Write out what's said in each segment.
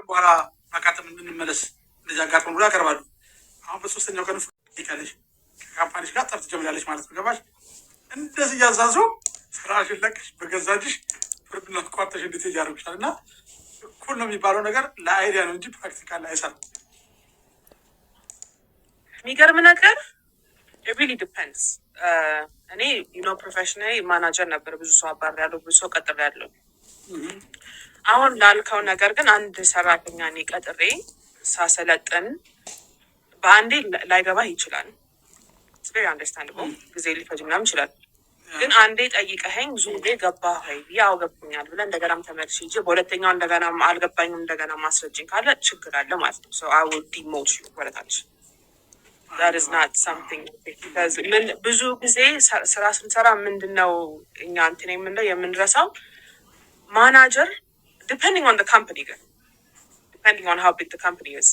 በኋላ ማቃጠም እንመለስ እንደዚህ አጋጥሞ ብሎ ያቀርባሉ። አሁን በሶስተኛው ቀን ፍቃለች ከካምፓኒሽ ጋር ጠር ትጀምራለች ማለት ነው። ገባሽ? እንደዚህ እያዛዙ ስራሽን ለቅሽ በገዛጅሽ ፍርድና ቋርጠሽ እንድትሄጂ ያደርጉሻል። እና እኩል ነው የሚባለው ነገር ለአይዲያ ነው እንጂ ፕራክቲካል አይሰራም። የሚገርም ነገር ሪሊ ዲፔንድስ። እኔ ፕሮፌሽናሊ ማናጀር ነበር፣ ብዙ ሰው አባር ያለው ብዙ ሰው ቀጥሬ ያለው። አሁን ላልከው ነገር ግን አንድ ሰራተኛ እኔ ቀጥሬ ሳሰለጥን በአንዴ ላይገባህ ይችላል። ቬሪ አንደርስታንድብል፣ ጊዜ ሊፈጅ ምናምን ይችላል። ግን አንዴ ጠይቀኸኝ ዙሬ ገባህ ወይ ያው ገብቶኛል ብለህ እንደገናም ተመልሼ ሂጅ በሁለተኛው እንደገና አልገባኝም እንደገና ማስረጅኝ ካለ ችግር አለ ማለት ነው። ሶ አይ ዊል ዲሞት ዩ ወደታች። that is not something because ብዙ ጊዜ ስራ ስንሰራ ምንድነው እኛ እንትን የምንረሳው ማናጀር depending on the company ግን depending on how big the company is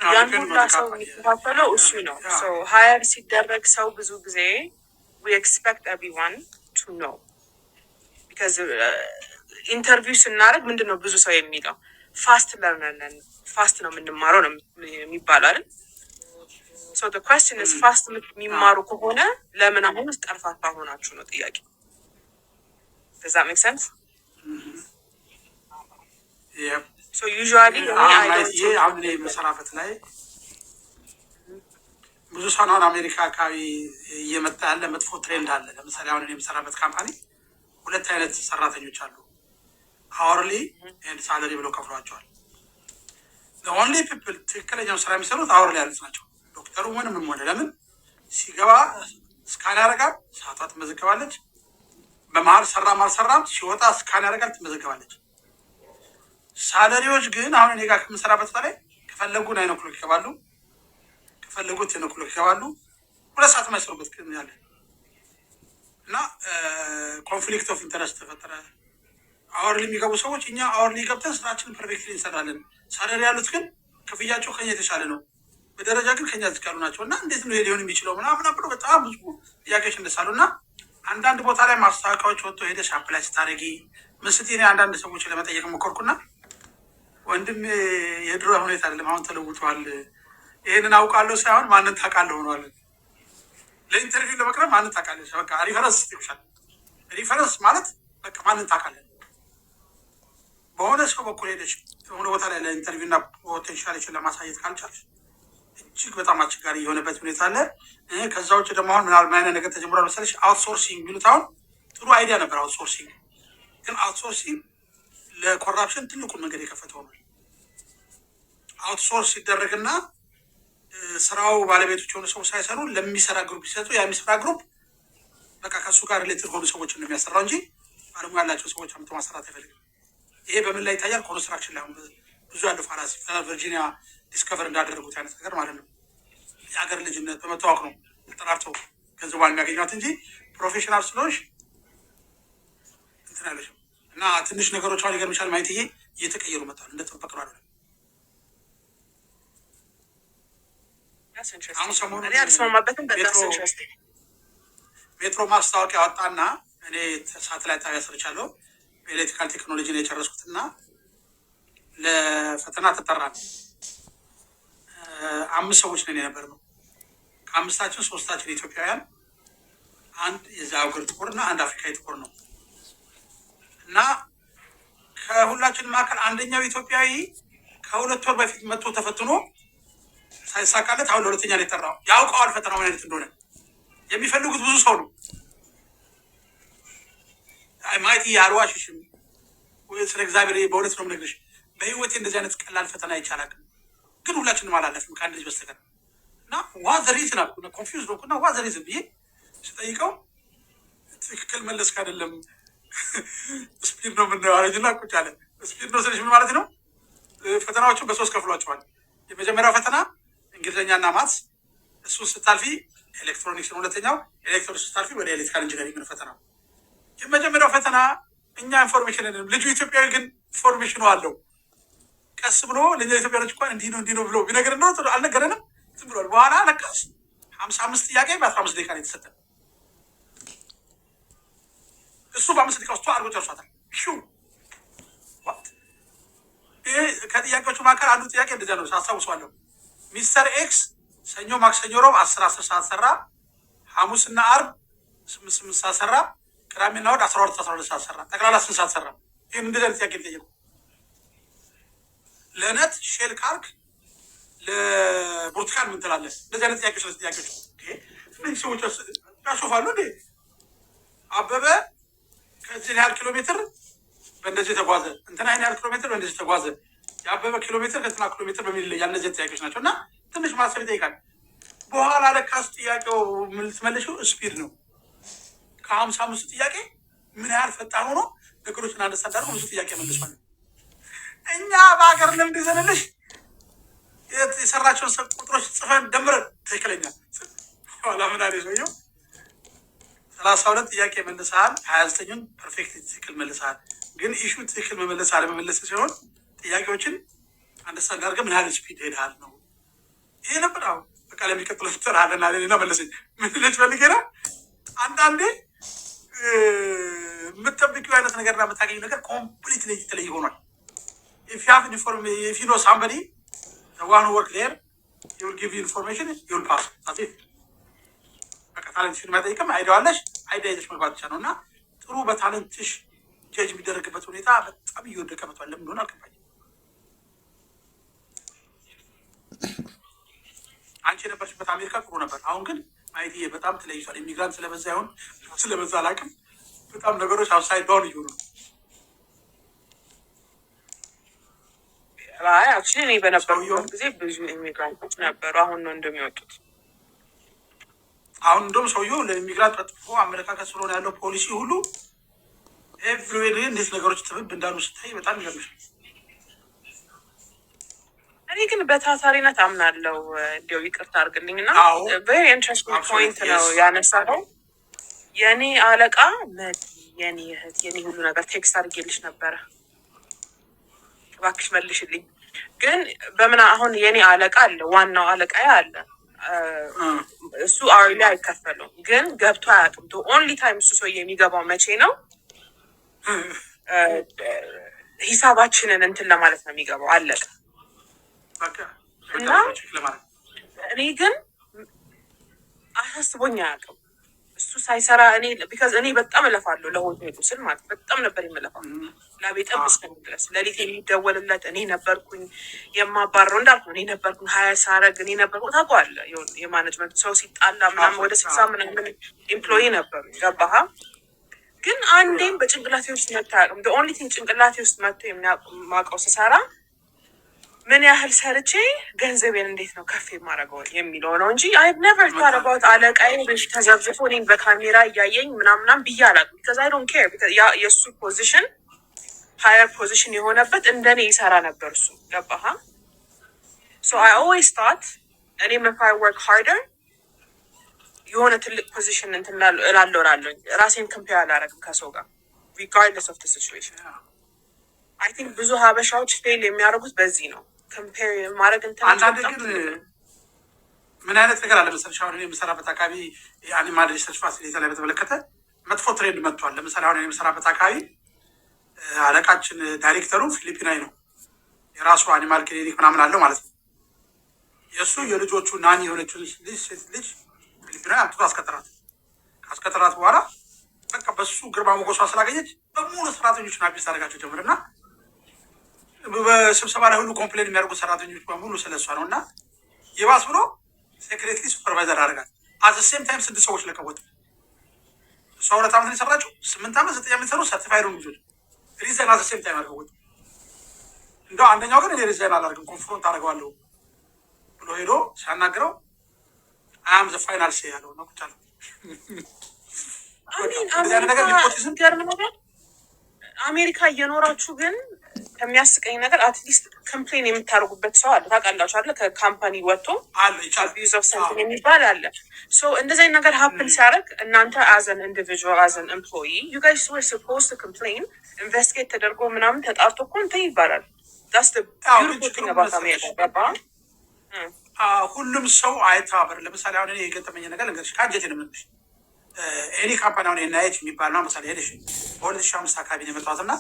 ያን ሁላ ሰው የሚከፋፈለው እሱ ነው። so hire ሲደረግ ሰው ብዙ ጊዜ we expect everyone to know because ኢንተርቪው ስናደርግ ምንድነው ብዙ ሰው የሚለው ፋስት ለርነር ነን ፋስት ነው የምንማረው ነው የሚባለው አይደል? so the question is ፋስት የሚማሩ ከሆነ ለምን አሁን ቀርፋፋ ሆናችሁ ነው ጥያቄ። does that make sense? yeah so usually አሁን መሰራበት ላይ ብዙ ሰው ነው አሜሪካ አካባቢ እየመጣ ያለ መጥፎ ትሬንድ አለ። ለምሳሌ አሁን የምሰራበት ካምፓኒ ሁለት አይነት ሰራተኞች አሉ። አወርሊ ኤንድ ሳለሪ ብለው ከፍሏቸዋል። the only people ትክክለኛው ስራ የሚሰሩት አወርሊ ያሉት ናቸው። ዶክተሩ ምንም ሆነ ለምን ሲገባ ስካን ያደርጋል፣ ሰዓቷ ትመዘገባለች። በመሀል ሰራም አልሰራም ሲወጣ ስካን ያደርጋል፣ ትመዘገባለች። ሳለሪዎች ግን አሁን እኔ ጋር ከምሰራበት በላይ ከፈለጉ 9 o'clock ይገባሉ፣ ከፈለጉት 10 o'clock ይገባሉ። 2 ሰዓት ማይሰሩበት ግን ያለ እና ኮንፍሊክት ኦፍ ኢንተረስት ተፈጠረ። አወርሊ የሚገቡ ሰዎች እኛ አወርሊ ገብተን ስራችንን ፐርፌክትሊ እንሰራለን፣ ሳለሪ ያሉት ግን ክፍያቸው ከኛ የተሻለ ነው፣ በደረጃ ግን ከኛ ዝቅ ያሉ ናቸው እና እንዴት ነው ሊሆን የሚችለው ምናምን ብሎ በጣም ብዙ ጥያቄዎች እንደሳሉ እና አንዳንድ ቦታ ላይ ማስታወቂያዎች ወጥቶ ሄደሽ አፕላይ ስታደርጊ ምስቲ እኔ አንዳንድ ሰዎች ለመጠየቅ ሞከርኩና ወንድም የድሮ ሁኔታ አይደለም አሁን ተለውጧል፣ ይሄንን አውቃለሁ ሳይሆን ማንን ታውቃለህ ሆኗል። ለኢንተርቪው ለመቅረብ ማንን ታውቃለህ በቃ ሪፈረንስ ይሻል። ሪፈረንስ ማለት በቃ ማንን ታውቃለህ በሆነ ሰው በኩል ሄደሽ የሆነ ቦታ ላይ ለኢንተርቪው እና ፖቴንሻልሽን ለማሳየት ካልቻልሽ እጅግ በጣም አስቸጋሪ የሆነበት ሁኔታ አለ። ከዛ ውጭ ደግሞ አሁን ምናልባት አይነት ነገር ተጀምሯል መሰለሽ አውትሶርሲንግ የሚሉት አሁን ጥሩ አይዲያ ነበር። አውትሶርሲንግ ግን አውትሶርሲንግ ለኮራፕሽን ትልቁን መንገድ የከፈተው ነው። አውትሶርስ ሲደረግና ስራው ባለቤቶች የሆኑ ሰዎች ሳይሰሩ ለሚሰራ ግሩፕ ሲሰጡ ያ የሚሰራ ግሩፕ በቃ ከሱ ጋር ሪሌትድ ሆኑ ሰዎችን ነው የሚያሰራው እንጂ ባለሙያ ያላቸው ሰዎች አምጥቶ ማሰራት አይፈልግም። ይሄ በምን ላይ ይታያል? ኮንስትራክሽን ላይ ብዙ ያለው ፋላሲ ቨርጂኒያ ዲስከቨር እንዳደረጉት አይነት ነገር ማለት ነው። የሀገር ልጅነት በመታወቅ ነው ተጠራርተው ገንዘቧን የሚያገኟት እንጂ ፕሮፌሽናል ስለሆንሽ እንትን ያለሽ እና ትንሽ ነገሮች አሁን ይገርምሻል ማየት ይሄ እየተቀየሩ መጣሉ እንደተጠበቀው አይደለም። አሁን ሰሞኑን ሜትሮ ማስታወቂያ ወጣና እኔ ሳተላይት ጣቢያ ሰርቻለሁ። በኤሌክትሪካል ቴክኖሎጂ ነው የጨረስኩትና ለፈተና ተጠራን። 5 ሰዎች ነን የነበርነው። ከ5ታችን 3ታችን ኢትዮጵያውያን፣ አንድ የዛ ሀገር ጥቁርና አንድ አፍሪካዊ ጥቁር ነው እና ከሁላችን መካከል አንደኛው ኢትዮጵያዊ ከ2 ወር በፊት መጥቶ ተፈትኖ ሳይሳካለት አሁን ለሁለተኛ ነው የጠራው። ያውቀዋል ፈተናው ምን አይነት እንደሆነ። የሚፈልጉት ብዙ ሰው ነው። አይ ማይቲ ያልዋሽሽም ወይ ስለ እግዚአብሔር በእውነት ነው የምነግርሽ። በህይወቴ እንደዚህ አይነት ቀላል ፈተና ይቻላል ግን ሁላችንም አላለፍንም ከአንድ ልጅ በስተቀር እና ዋዘሪዝን አልኩ ነው ኮንፊውዝ ነው እና ዋዘሪዝን ብዬ ስጠይቀው ትክክል መለስክ አይደለም ስፒድ ነው ምን ነው አለኝና ቁጭ አለ። ስፒድ ነው ስለሽ ምን ማለት ነው? ፈተናዎቹን በ3 ከፍሏቸዋል። የመጀመሪያው ፈተና እንግሊዝኛና ማትስ፣ እሱ ስታልፊ ኤሌክትሮኒክስ ነው። ሁለተኛው ኤሌክትሮኒክስ ስታልፊ ወደ ኤሌክትሪካል ኢንጂነሪንግ ነው ፈተናው። የመጀመሪያው ፈተና እኛ ኢንፎርሜሽን ልጁ ኢትዮጵያዊ ግን ኢንፎርሜሽኑ አለው። ቀስ ብሎ ለኛ ኢትዮጵያኖች እንኳን እንዲህ ነው ብሎ ቢነገረን ነው አልነገረንም። ዝም ብሏል። በኋላ ለካስ 55 ጥያቄ በ15 ደቂቃ ነው የተሰጠን። እሱ በ5 ደቂቃ ውስጥ አድርጎ ጨርሷታል። ይሄ ከጥያቄዎቹ መካከል አንዱ ጥያቄ እንደዚያ ነው አስታውሰዋለሁ። ሚስተር ኤክስ ሰኞ፣ ማክሰኞ፣ ሮብ 10 ሰዓት ሰራ። ሐሙስና አርብ 8 ሰዓት ሰራ። ቅዳሜና እሑድ 12 ሰዓት ሰራ። ጠቅላላ 8 ሰዓት ሰራ። ይህን እንደዚህ አይነት ጥያቄ ጠየቁ። ለነት ሼል ካርክ ለብርቱካን ምን ትላለህ? እንደዚህ አይነት ጥያቄዎች እነዚህ ሰዎች ያሾፋሉ እንዴ? አበበ ከዚህ ያህል ኪሎ ሜትር በእንደዚህ ተጓዘ፣ እንትና ይህን ያህል ኪሎ ሜትር በእንደዚህ ተጓዘ፣ የአበበ ኪሎ ሜትር ከእንትና ኪሎ ሜትር በሚል ይለያል። እነዚህ ጥያቄዎች ናቸው እና ትንሽ ማሰብ ይጠይቃል። በኋላ ለካስ ጥያቄው ምን ልትመልሺው ስፒድ ነው። ከ55 ጥያቄ ምን ያህል ፈጣን ሆኖ ነገሮችን አንደርስታንድ አድርጎ ብዙ ጥያቄ መልሷል። እኛ በሀገር ልምድ ይዘንልሽ የሰራቸውን ቁጥሮች ጽፈን ደምረን ትክክለኛ ኋላ ምን አለ ሰውየው 32 ጥያቄ መልሰሃል፣ 29ን ፐርፌክት ትክክል መልሰሃል። ግን ኢሹ ትክክል መመለስ አለመመለስ ሲሆን ጥያቄዎችን አንደርስታንድ አድርገህ ምን ያህል ስፒድ ሄድሃል ነው። ይሄ ነበር። አሁን በቃ ለሚቀጥለው ፍጥር አለና ሌላ መለሰኝ። ምን ልጅ ፈልጌ ነው አንዳንዴ የምትጠብቂው አይነት ነገርና የምታገኙ ነገር ኮምፕሊት የተለየ ሆኗል። if you have information, if you know somebody, the one who work there, he will give you information, you will pass. That's it. በቃ ታለንትሽን መጠየቅም አይዲያዋለሽ አይዲያ ይዘሽ መግባት ብቻ ነው እና ጥሩ በታለንትሽ ጀጅ የሚደረግበት ሁኔታ በጣም እየወደቀ መጥቷል። ለምን እንደሆነ አልገባኝም። አንቺ የነበርሽበት አሜሪካ ጥሩ ነበር። አሁን ግን አይዲያ በጣም ተለይቷል። ኢሚግራንት ስለበዛ ይሆን ስለበዛ አላውቅም። በጣም ነገሮች አውትሳይድ ዳውን እየሆኑ ነው። አይ አክቹዋሊ እኔ በነበርኩበት ጊዜ ብዙ ኢሚግራንቶች ነበሩ። አሁን ነው እንደሚወጡት። አሁን እንደውም ሰውየው ለኢሚግራንት በጥፎ አመለካከት ስለሆነ ያለው ፖሊሲ ሁሉ ኤቭሪዌር እንዴት ነገሮች ትብብ እንዳሉ ስታይ በጣም ይገርምሻል። እኔ ግን በታታሪነት አምናለሁ። እንዲያው ይቅርታ አድርግልኝና ቬሪ ኢንትረስቲንግ ፖይንት ነው ያነሳኸው። የኔ አለቃ የኔ እህት የኔ ሁሉ ነገር ቴክስት አድርጌልሽ ነበረ፣ እባክሽ መልሽልኝ። ግን በምን አሁን የኔ አለቃ አለ፣ ዋናው አለቃ አለ። እሱ አውሪ ላይ አይከፈለውም፣ ግን ገብቶ አያውቅም። ኦንሊ ታይም እሱ ሰው የሚገባው መቼ ነው? ሂሳባችንን እንትን ለማለት ነው የሚገባው። አለቀ። እና እኔ ግን አሳስቦኝ አያውቅም እሱ ሳይሰራ። እኔ በጣም እለፋለሁ ለሆቴሉ ስል ማለት በጣም ነበር የምለፋው ላቤ ጠብ እስከሚል ድረስ። ሌሊት የሚደወልለት እኔ ነበርኩኝ፣ የማባረው እንዳልኩ እኔ ነበርኩኝ። ሀያ ሳረግ እኔ ነበርኩ። ታውቀዋለህ የማኔጅመንት ሰው ሲጣላ ምናምን ወደ 60 ምናምን ኤምፕሎይ ነበሩ። ገባህ? ግን አንዴም በጭንቅላቴ ውስጥ መጥቶ አያውቅም። ኦንሊ ቲንግ ጭንቅላቴ ውስጥ መጥቶ የሚያውቀው ስሰራ ምን ያህል ሰርቼ ገንዘቤን እንዴት ነው ከፍ የማደርገው የሚለው ነው እንጂ I've never thought about አለቃዬ ተዘብዝፎ እኔን በካሜራ እያየኝ ምናምናም ብዬ አላውቅም። because I don't care because የእሱ ፖዚሽን ሃየር ፖዚሽን የሆነበት እንደኔ ይሰራ ነበር እሱ። ገባህ? so I always thought እኔም if I work harder የሆነ ትልቅ ፖዚሽን እንትን እላለሁ ራሴን ኮምፔር አላደርግም ከሰው ጋር regardless of the situation. I think ብዙ ሀበሻዎች ፌል የሚያደርጉት በዚህ ነው። ኮምፔር ማድረግ እንትን አንዳንድ ግን ምን አይነት ነገር አለ መሰለሽ፣ አሁን እኔ የምሰራበት አካባቢ የአኒማል ሪሰርች ፋሲሊቲ ላይ በተመለከተ መጥፎ ትሬንድ መጥቷል። ለምሳሌ አሁን እኔ የምሰራበት አካባቢ አለቃችን ዳይሬክተሩ ፊሊፒናዊ ነው። የራሱ አኒማል ክሊኒክ ምናምን አለው ማለት ነው። የእሱ የልጆቹ ናኒ የሆነችው ሴት ልጅ ፊሊፒናዊ አምጥቶ አስቀጠራት። ካስቀጠራት በኋላ በቃ በሱ ግርማ ሞገሷ ስላገኘች በሙሉ ሰራተኞችን አቢስ አደረጋቸው ጀምርና በስብሰባ ላይ ሁሉ ኮምፕሌን የሚያደርጉት ሰራተኞች በሙሉ ስለሷ ነው። እና የባስ ብሎ ሴክሬትሊ ሱፐርቫይዘር አደረጋል። አዘ ሴም ታይም 6 ሰዎች ለቀወጡ። እሷ 2 ዓመት ነው የሰራችው። 8 ዓመት 9 ዓመት ሰሩ ሰርቲፋይድ ነው ልጆች ሪዛይን አዘ ሴም ታይም አድርገው ወጡ። እንደው አንደኛው ግን እኔ ሪዛይን አላደርግም ኮንፍሮንት አደርገዋለሁ ብሎ ሄዶ ሲያናግረው አም ዘ ፋይናል ሴ ያለው ነው ቁጣ ነው። አሜሪካ እየኖራችሁ ግን ከሚያስቀኝ ነገር አትሊስት ኮምፕሌን የምታደርጉበት ሰው አለ። ታውቃላችሁ አይደለ? ከካምፓኒ ወጥቶ አቢዩዝ ኦፍ ሰምቲንግ የሚባል አለ። ሶ እንደዚህ ነገር ሀፕን ሲያደርግ እናንተ አዘን ኢንዲቪጁዋል አዘን ኤምፕሎይ ዩ ጋይስ ወር ሰፖዝድ ቱ ኮምፕሌን ኢንቨስቲጌት ተደርጎ ምናምን ተጣርቶ እኮ እንትን ይባላል። ዳስ ዘ ቢዩቲፉል ቲንግ አባውት አሜሪካ። ገባ? ሁሉም ሰው አይተባበር። ለምሳሌ አሁን እኔ የገጠመኝ ነገር ልንገርሽ፣ ከአንጀቴ ነው የምልሽ። ኤኒ ካምፓኒ አሁን ኤንአይኤች የሚባል ነው። ምሳሌ ሄደሽ በ2005 አካባቢ ነው የመጣሁት እና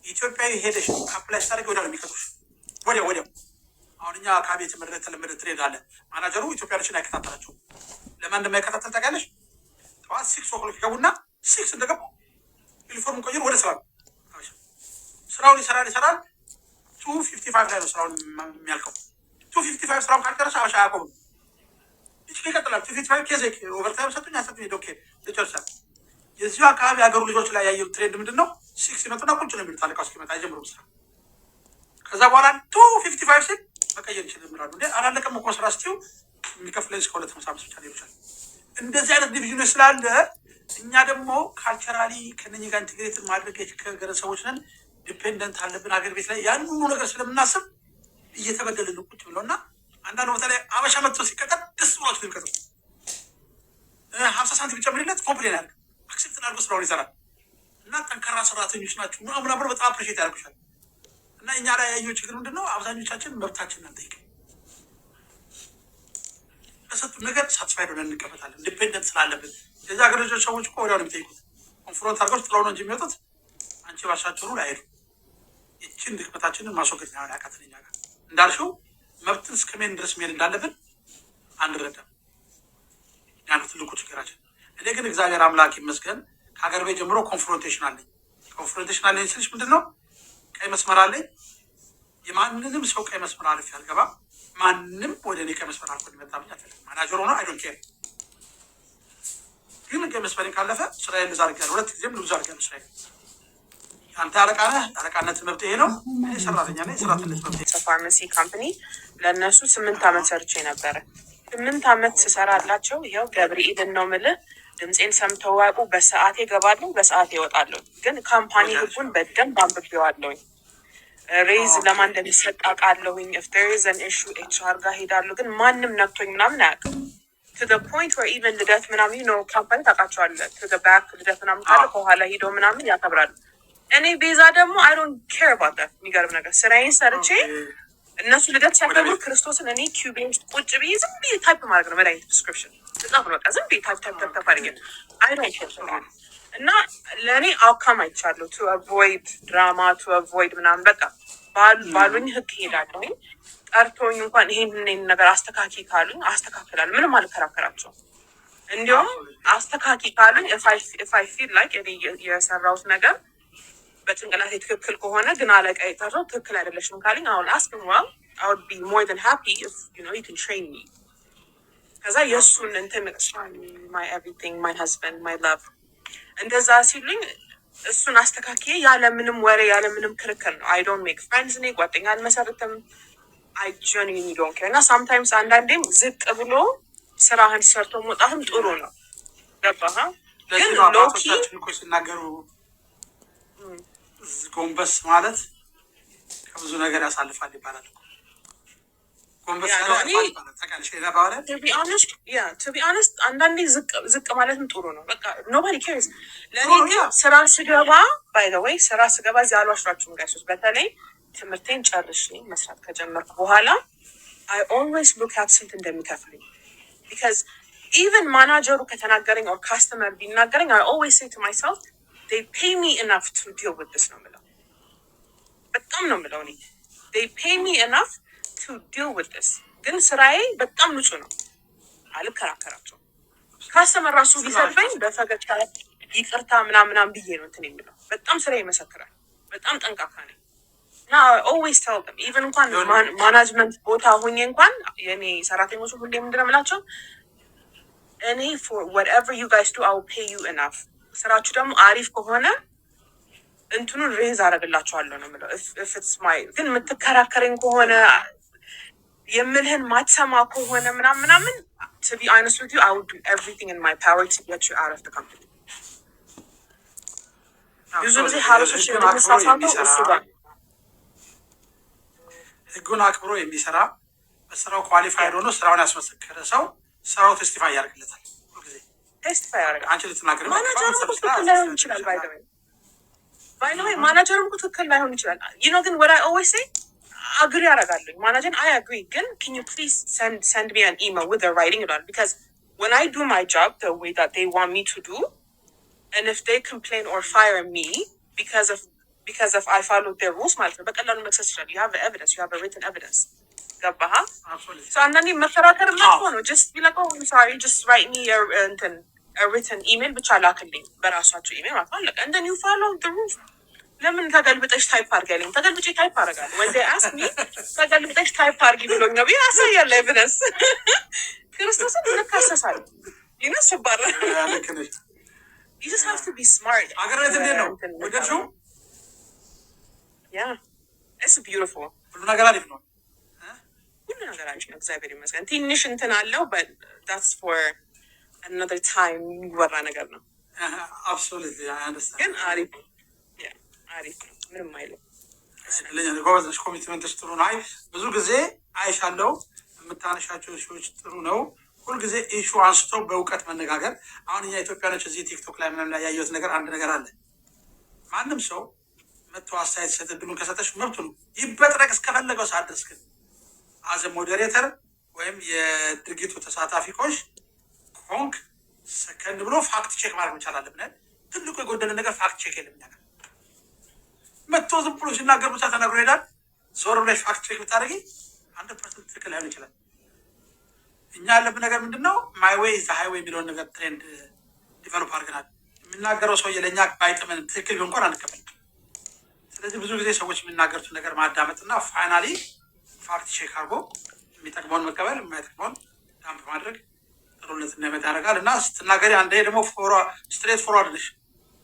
ኢትዮጵያዊ ሄደሽ አፕላይ ስታደርጊ ወዲያው ነው የሚቀጡሽ። ወዲያው እኛ አካባቢ የተለመደ ትሬድ አለ። ማናጀሩ ኢትዮጵያኖችን አይከታተላቸውም። ለማን እንደማይከታተል ታውቂያለሽ? ጠዋት 6 ይገቡና 6 እንደገቡ ዩኒፎርም ቆይሮ ወደ ስራ ስራውን ይሰራል። 255 ላይ ነው ስራውን የሚያልቀው። 255 ስራውን ካልጨረሰ አበሻ አያቆምም። ይቀጥላል። 255 ኬዝ ኦቨርታይም ሰጡኝ ኦኬ ልጨርሳል። የዚሁ አካባቢ ሀገሩ ልጆች ላይ ያየው ትሬንድ ምንድን ነው? 6 ይመጡና ቁጭ ነው የሚሉት። አለቃው እስኪመጣ አይጀምሩም ስራ። ከዛ በኋላ 255 ሲል መቀየር ይችላሉ። እንዴ አላለቀም እኮ ስራ ስትይው የሚከፍለኝ እስከ 250 ብቻ ነው ይችላል። እንደዚህ አይነት ዲቪዥኖች ስላለ እኛ ደግሞ ካልቸራሊ ከነኚህ ጋር ኢንቴግሬት ማድረግ ከገረ ሰዎች ነን። ዲፔንደንት አለብን ሀገር ቤት ላይ ያን ሁሉ ነገር ስለምናስብ እየተበደልን ቁጭ ብለውና አንዳንድ ቦታ ላይ አበሻ መጥቶ ሲቀጠር ደስ ብሏቸው ይቀጥሩ 50 ሳንቲም ቢጨምርለት ኮምፕሌን ያደርግ አክሴፕት አድርጎ ስራውን ይሰራል። እና ጠንካራ ሰራተኞች ናቸው ምናምን በጣም አፕሪሼት ያደርጉሻል። እና እኛ ላይ ያየው ችግር ምንድን ነው? አብዛኞቻችን መብታችንን አንጠይቅም። ለሰጡን ነገር ሳትስፋይድ ሆነን እንቀበታለን። ዲፔንደንት ስላለብን የዚህ ሀገር ልጆች ሰዎች እኮ ወዲያው ነው የሚጠይቁት። ኮንፍሮንት አድርገው ጥለው ነው እንጂ የሚወጡት አንቺ ባሻቸሩ ላይ አይሄዱ። ይችን ድክመታችንን ማስወገድ ነው ያቃተን። እኛ ጋር እንዳልሽው መብትን እስከሜን ድረስ መሄድ እንዳለብን አንረዳም። ያን ትልቁ ችግራችን። እኔ ግን እግዚአብሔር አምላክ ይመስገን ከሀገር ቤት ጀምሮ ኮንፍሮንቴሽን አለኝ። ኮንፍሮንቴሽን አለኝ ስልሽ ምንድን ነው? ቀይ መስመር አለኝ። የማንንም ሰው ቀይ መስመር አልፌ አልገባም። ማንም ወደ እኔ ቀይ መስመር አልፎ እንዲመጣብኝ አልፈልግም። ማናጀር ሆኖ አይዶንት ኬር። ግን ቀይ መስመርን ካለፈ ስራዬን ልዝ አድርጌያለሁ። 2 ጊዜም ልዝ አድርጌያለሁ ስራዬን። አንተ አለቃ ነህ፣ አለቃነት መብት ይሄ ነው። እኔ ሰራተኛ ነኝ፣ ሰራተኝነት መብት። ፋርማሲ ካምፓኒ ለእነሱ 8 ዓመት ሰርቼ ነበረ። 8 ዓመት ስሰራላቸው ይኸው ገብርኤልን ነው የምልህ ድምፄን ሰምተው ያውቁ። በሰዓቴ እገባለሁ፣ በሰዓቴ እወጣለሁ። ግን ካምፓኒ ህጉን በደንብ አንብቤዋለሁኝ። ሬዝ ለማን እንደሚሰጥ አውቃለሁኝ። ኢፍ ዜር ኢዝ አን ኢሹ ኤችአር ጋር ሄዳለሁ። ግን ማንም ነክቶኝ ምናምን አያውቅም። ቱ ዘ ፖይንት ዌር ኢቨን ልደት ምናምን ነው ካምፓኒ ታውቃቸዋለህ። ቱ ዘ ባክ ልደት ምናምን ካለ ከኋላ ሄደው ምናምን ያከብራሉ። እኔ ቤዛ ደግሞ አይ ዶንት ኬር አባውት ዳት። የሚገርም ነገር ስራዬን ሰርቼ እነሱ ልደት ሲያከብሩ ክርስቶስን እኔ ኪዩቤ ውስጥ ቁጭ ብዬ ዝም ብዬ ታይፕ ማድረግ ነው። መድኃኒት ፕሪስክሪፕሽን እጻፍ ነው በቃ ዝም ብዬ ታይፕ አድርጌ አይ ዶንት ኬር። እና ለእኔ አውካም አይቻለሁ። ቱ አቮይድ ድራማ ቱ አቮይድ ምናምን በቃ ባሉኝ ህግ ሄዳለሁኝ። ጠርቶኝ እንኳን ይሄን ነገር አስተካኪ ካሉኝ አስተካክላለሁ። ምንም አልከራከራቸውም። እንዲሁም አስተካኪ ካሉኝ ኢፍ አይ ፊል ላይክ እኔ የሰራሁት ነገር በጭንቅላቴ ትክክል ከሆነ ግን አለቃ የጠራው ትክክል አይደለሽም ካለኝ አሁን አስክም ዋል I would be more than happy if you can train me። ከዛ የእሱን እንትን my everything my husband my love እንደዛ ሲሉኝ እሱን አስተካክዬ ያለምንም ወሬ ያለምንም ክርክር ነው። I don't make friends እኔ ጓደኛ አልመሰርትም። I genuinely don't care። እና sometimes አንዳንዴም ዝቅ ብሎ ስራህን ሰርቶ መውጣትም ጥሩ ነው። ገባህ? ግን ሎኪ ሲናገሩ ጎንበስ ማለት ከብዙ ነገር ያሳልፋል ይባላል። ጎንበስ to be honest አንዳንዴ ዝቅ ማለትም ጥሩ ነው። በቃ nobody cares። ለኔ ግን ስራ ስገባ by the way ስራ ስገባ እዚህ አልዋሻችሁም ጋይሶች፣ በተለይ ትምህርቴን ጨርሼ መስራት ከጀመርኩ በኋላ I always look at ስንት እንደሚከፍልኝ because even ማናጀሩ ከተናገረኝ or customer ቢናገረኝ I always say to myself they pay me enough to deal with this ነው የምለው። በጣም ነው የምለው እኔ they pay me enough to deal with this። ግን ስራዬ በጣም ንጹህ ነው፣ አልከራከራቸውም። ካስተመር ራሱ ቢሰድበኝ በፈገግታ ይቅርታ ምናምን ብዬ ነው እንትን የሚለው። በጣም ስራዬ ይመሰክራል። በጣም ጠንቃቃ ነኝ እና always tell them even እንኳን ማናጅመንት ቦታ ሆኜ እንኳን የኔ ሰራተኞች ሁሌ ምንድን ነው የምላቸው እኔ for whatever you guys do I will pay you enough። ስራችሁ ደግሞ አሪፍ ከሆነ እንትኑን ሬዝ አደርግላችኋለሁ ነው የምለው። if it's my ግን የምትከራከረኝ ከሆነ የምልህን ማትሰማ ከሆነ ምናምን to be honest with you I would do everything in my power to get you out of the company። ብዙ ጊዜ ሀበሾች የምንሳሳተው እሱ ጋር ህጉን አክብሮ የሚሰራ በስራው ኳሊፋይድ ሆኖ ስራውን ያስመሰከረ ሰው ስራው ቴስቲፋይ ያደርግለታል። ቴስቲፋይ ያደርጋል። አንቺ ልትናገር ማናጀሩ ትክክል ላይሆን ይችላል። ባይ ዘ ወይ ማናጀሩ ትክክል ላይሆን ይችላል። ግን what I always say አግሪ ያደርጋለሁ። ማናጀር I agree ግን can you please send me an email with the writing it on because when I do my job the way that they want me to do and if they complain or fire me because of I followed their rules ማለት ነው በቀላሉ መክሰስ ይችላል። you have the evidence, you have the written evidence ገባህ? አንዳንዴ መከራከር መጥፎ ነው። ጀስት ቢለቀው ሶሪ ጀስት ራይት ሚ እንትን ሪትን ኢሜል ብቻ ላክልኝ በራሷቸው ኢሜል ማለት ነው። እንደ ኒው ፋሎ ሩፍ ለምን ተገልብጠሽ ታይፕ አርጊ ያለኝ ተገልብጬ ታይፕ አረጋለሁ። ወንዴ አስክ ሚ ተገልብጠሽ ታይፕ አርጊ ብሎኝ ነው ብዬ አሳያለሁ። ኤቪደንስ ክርስቶስን እንካሰሳለን። ይነስ ባረ you just have to be smart. አገር ቤት እንዴት ነው ወደድሽው? Yeah, it's beautiful. ሁሉ ነገር አሪፍ ነው። ሁሉ ነገር አሪፍ ነው። እግዚአብሔር ይመስገን። ትንሽ እንትን አለው but that's for another time የሚወራ ነገር ነው። absolutely I understand. ግን አሪፍ አሪፍ ነው። ምንም አይልም። ለኛ ጎበዝሽ ኮሚትመንትሽ ጥሩ ነው። አይ ብዙ ጊዜ አይሻለው የምታነሻቸው ሰዎች ጥሩ ነው። ሁሉ ጊዜ ኢሹ አንስቶ በእውቀት መነጋገር። አሁን እኛ ኢትዮጵያኖች እዚህ ቲክቶክ ላይ ምንም ላይ ያየሁት ነገር አንድ ነገር አለ። ማንም ሰው መጥቶ አስተያየት ሰጥ እድሉን ከሰጠሽ መብቱ ነው። ይበጥረቅ እስከፈለገው ሰዓት ድረስ ግን አዘ ሞዴሬተር ወይም የድርጊቱ ተሳታፊ ኮንክ ሰከንድ ብሎ ፋክት ቼክ ማድረግ መቻል አለብን። ትልቁ የጎደለ ነገር ፋክት ቼክ የለም። ያለ መጥቶ ዝም ብሎ ሲናገር ብቻ ተናግሮ ይሄዳል። ዞር ብለሽ ፋክት ቼክ ብታደርጊ 100% ትክክል ላይሆን ይችላል። እኛ ያለብን ነገር ምንድነው? ማይ ዌይ ኢዝ ሃይዌይ የሚለውን ነገር ትሬንድ ዲቨሎፕ አድርገናል። የሚናገረው ሰውዬ ለእኛ ባይጥመን ትክክል ቢሆን እንኳን አንቀበልም። ስለዚህ ብዙ ጊዜ ሰዎች የሚናገሩትን ነገር ማዳመጥና ፋይናሊ ፋክት ቼክ አድርጎ የሚጠቅመውን መቀበል የማይጠቅመውን ዳምፕ ማድረግ ጥሩነት እንዳይመጣ ያደርጋል። እና ስትናገሪ አንዴ ደግሞ ስትሬት ፎርዋርድ ነሽ፣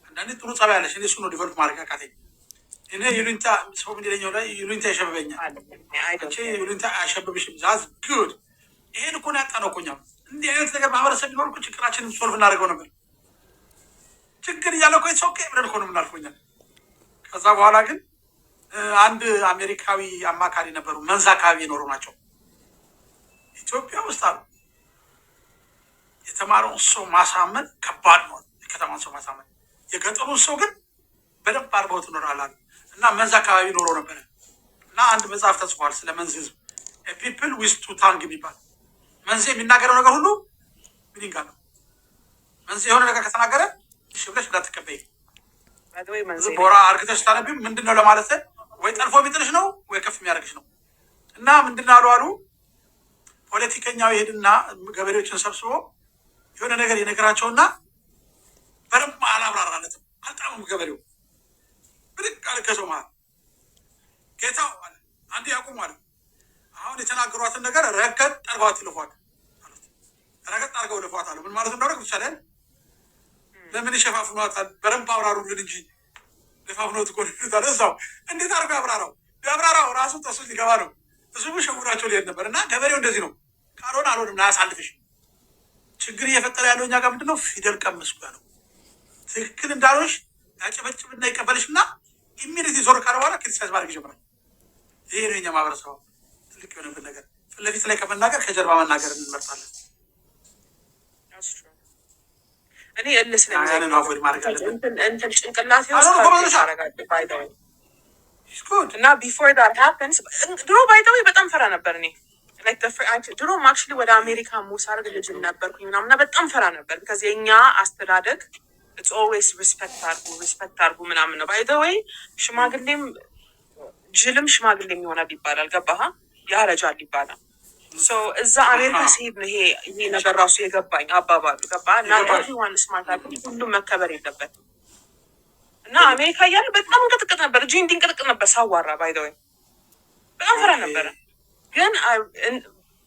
አንዳንዴ ጥሩ ጸባይ ያለሽ። እኔ እሱ ነው ዲቨሎፕ ማድረግ አቃተኝ። እኔ ዩኒንታ ሰው ምን ይለኛው ላይ ዩኒንታ ያሸብበኛል። አንቺ ዩኒንታ አያሸብብሽም። ዛዝ ጉድ ይሄን እኮ ነው ያጣነው እኮ እኛ። እንዲህ አይነት ነገር ማህበረሰብ ቢኖር እኮ ችግራችንን ሶልቭ እናደርገው ነበር። ችግር እያለ እኮ ኦኬ ብለን እኮ ነው የምናልፈው እኛ። ከዛ በኋላ ግን አንድ አሜሪካዊ አማካሪ ነበሩ፣ መንዝ አካባቢ የኖሩ ናቸው። ኢትዮጵያ ውስጥ አሉ የተማረውን ሰው ማሳመን ከባድ ነው። የከተማውን ሰው ማሳመን፣ የገጠሩን ሰው ግን በደንብ አድርገው ትኖራላሉ። እና መንዝ አካባቢ ኖሮ ነበረ። እና አንድ መጽሐፍ ተጽፏል ስለ መንዝ ህዝብ፣ ፒፕል ዊዝ ቱ ታንግ የሚባል። መንዝ የሚናገረው ነገር ሁሉ ሚኒንግ አለው። መንዝ የሆነ ነገር ከተናገረ እሺ ብለሽ እንዳትቀበይ። ቦራ አርግተሽ ታነቢም ምንድን ነው ለማለት ወይ ጠልፎ የሚጥልሽ ነው ወይ ከፍ የሚያደርግሽ ነው። እና ምንድን አሉ ፖለቲከኛው ይሄድና ገበሬዎችን ሰብስቦ የሆነ ነገር የነገራቸውና በደንብ አላብራራለትም። አልጣሙም። ገበሬው ብድቅ አለ ከሰው መሀል። ጌታው አለ አንድ ያቁም አለ። አሁን የተናገሯትን ነገር ረገጥ ጠርጓት ይልፏል ማለት ረገጥ አድርገው ልፏት አለ። ምን ማለት እንደሆነ ይቻላል። ለምን ይሸፋፍኗታል? በደንብ አብራሩልን እንጂ ለፋፍኖት እኮ ይሉታል። እዛው እንዴት አድርገው ያብራራው? ያብራራው ራሱ ተሱ ሊገባ ነው። እሱ ሸውራቸው ሊሄድ ነበር። እና ገበሬው እንደዚህ ነው። ካልሆነ አልሆንም ላያሳልፍሽ። ችግር እየፈጠረ ያለው እኛ ጋር ምንድን ነው? ፊደል ቀመስኩ ያለው ትክክል እንዳልሆንሽ ያጨበጭብና ይቀበልሽ እና ኢሚዲየትሊ ዞር ካለ በኋላ ክሪቲሳይዝ ማድረግ ይጀምራል። ይሄ ነው የኛ ማህበረሰብ ትልቅ የሆነብን ነገር። ፊት ለፊት ላይ ከመናገር ከጀርባ መናገር እንመርጣለን። እኔ እልስ ነው እንትን ጭንቅላቴ ውስጥ እና ቢፎር ዳት ሃፕንስ ድሮ ባይተው በጣም ፈራ ነበር። እኔ ድሮ አክቹዋሊ ወደ አሜሪካ ሙሳርግ ልጅ ነበርኩኝ ምናምን እና በጣም ፈራ ነበር። ከዚህ የኛ አስተዳደግ ኢትስ ኦልዌይስ ሪስፔክት አድርጉ ምናምን ነው። ባይ ዘ ዌይ ሽማግሌም ጅልም ሽማግሌም ይሆናል ይባላል። ገባህ? ያረጃል ይባላል። እዛ አሜሪካ ሲሄድ ነው ይሄ ነገር ራሱ የገባኝ አባባሉ። ገባህ? እና ኤቭሪዋን ስማርት አድርጉ፣ ሁሉም መከበር የለበትም። እና አሜሪካ እያለ በጣም እንቅጥቅጥ ነበር፣ እጅ እንዲንቅጥቅጥ ነበር ሳዋራ። ባይ ዘ ዌይ በጣም ፈራ ነበረ። ግን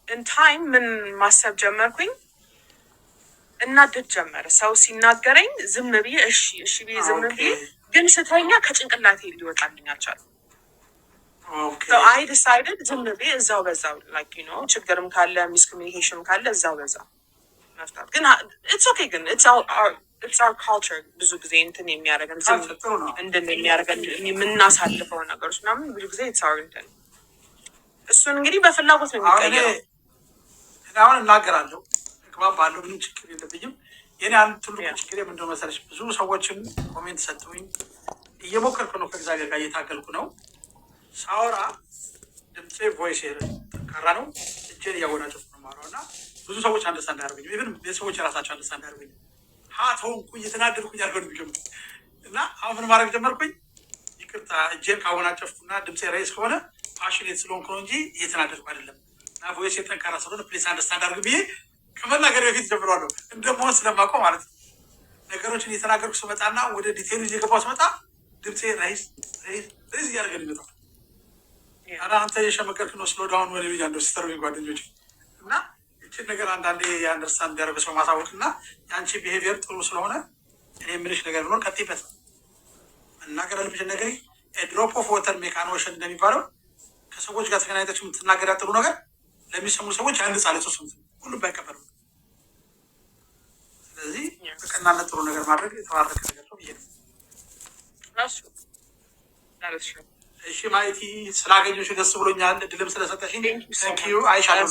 ኢን ታይም ምን ማሰብ ጀመርኩኝ፣ እናድድ ጀመረ። ሰው ሲናገረኝ ዝም ብዬ እሺ ብዬ ዝም ብዬ፣ ግን ስተኛ ከጭንቅላቴ ሊወጣልኝ አልቻለም። አይ ዲሳይድድ ዝም ብዬ እዛው በዛው ላይክ ዩ ኖ ችግርም ካለ ሚስኮሚኒኬሽንም ካለ እዛው በዛው መፍታት። ግን ኢትስ ኦኬ። ግን ኢትስ አወር ካልቸር ብዙ ጊዜ እንትን የሚያደርገን ዝም እንድን የሚያደርገን የምናሳልፈው ነገሮች ምናምን ብዙ ጊዜ ኢትስ አወር እንትን እሱን እንግዲህ በፍላጎት ነው የሚቀየረው። አሁን እናገራለሁ ባለው ምንም ችግር የለብኝም። የኔ አንድ ትልቁ ችግር ምንድን ነው መሰለሽ? ብዙ ሰዎችም ኮሜንት ሰጥተውኝ እየሞከርኩ ነው፣ ከእግዚአብሔር ጋር እየታገልኩ ነው። ሳወራ ድምፄ ቮይስ ጠንካራ ነው፣ እጄን እያወናጨፉ ነው የማወራው እና ብዙ ሰዎች አንደርስታንድ አያደርጉኝም። ኢቭን ቤተሰቦች የራሳቸው አንደርስታንድ አያደርጉኝም። ሀት ሆንኩ እየተናደድኩኝ አድርገው ነው የሚገቡት። እና አሁን ምን ማድረግ ጀመርኩኝ? ይቅርታ እጄን ካወናጨፍኩና ድምፄ ሬስ ከሆነ ፓሽኔት ስለሆንኩ ነው እንጂ እየተናደድኩ አይደለም። እና ቮይስ የጠንካራ ስለሆነ ፕሌስ አንደርስታንድ አድርግ ብዬ ከመናገር በፊት ጀምረዋለሁ። እንደመሆን ስለማውቀው ማለት ነው። ነገሮችን እየተናገርኩ ስመጣና ወደ ዲቴሉ እየገባሁ ስመጣ ድምፄ ራይዝ እያደረገ ሊመጣው ኧረ አንተ የሸመቀልክ ነው ስሎ ዳውን ወደ ብያ እንደ ሲስተር ጓደኞች እና ይችን ነገር አንዳንዴ የአንደርስታንድ እንዲያደርገ ሰው ማሳወቅ እና የአንቺ ቢሄቪየር ጥሩ ስለሆነ እኔ የምልሽ ነገር ብኖር ቀጥይበት ነው መናገር ያለብሽ ነገር ድሮፕ ኦፍ ወተር ሜካን ኦሽን እንደሚባለው ከሰዎች ጋር ተገናኝታችሁ የምትናገር ጥሩ ነገር ለሚሰሙ ሰዎች ያንጻል። ሶስት ሁሉም ባይቀበሉ ስለዚህ በቀናነት ጥሩ ነገር ማድረግ የተባረከ ነገር ነው ብዬ ነው። እሺ ማይቲ ስላገኘሽ ደስ ብሎኛል። እድልም ስለሰጠሽኝ ቴንኪዩ አይሻለሁ።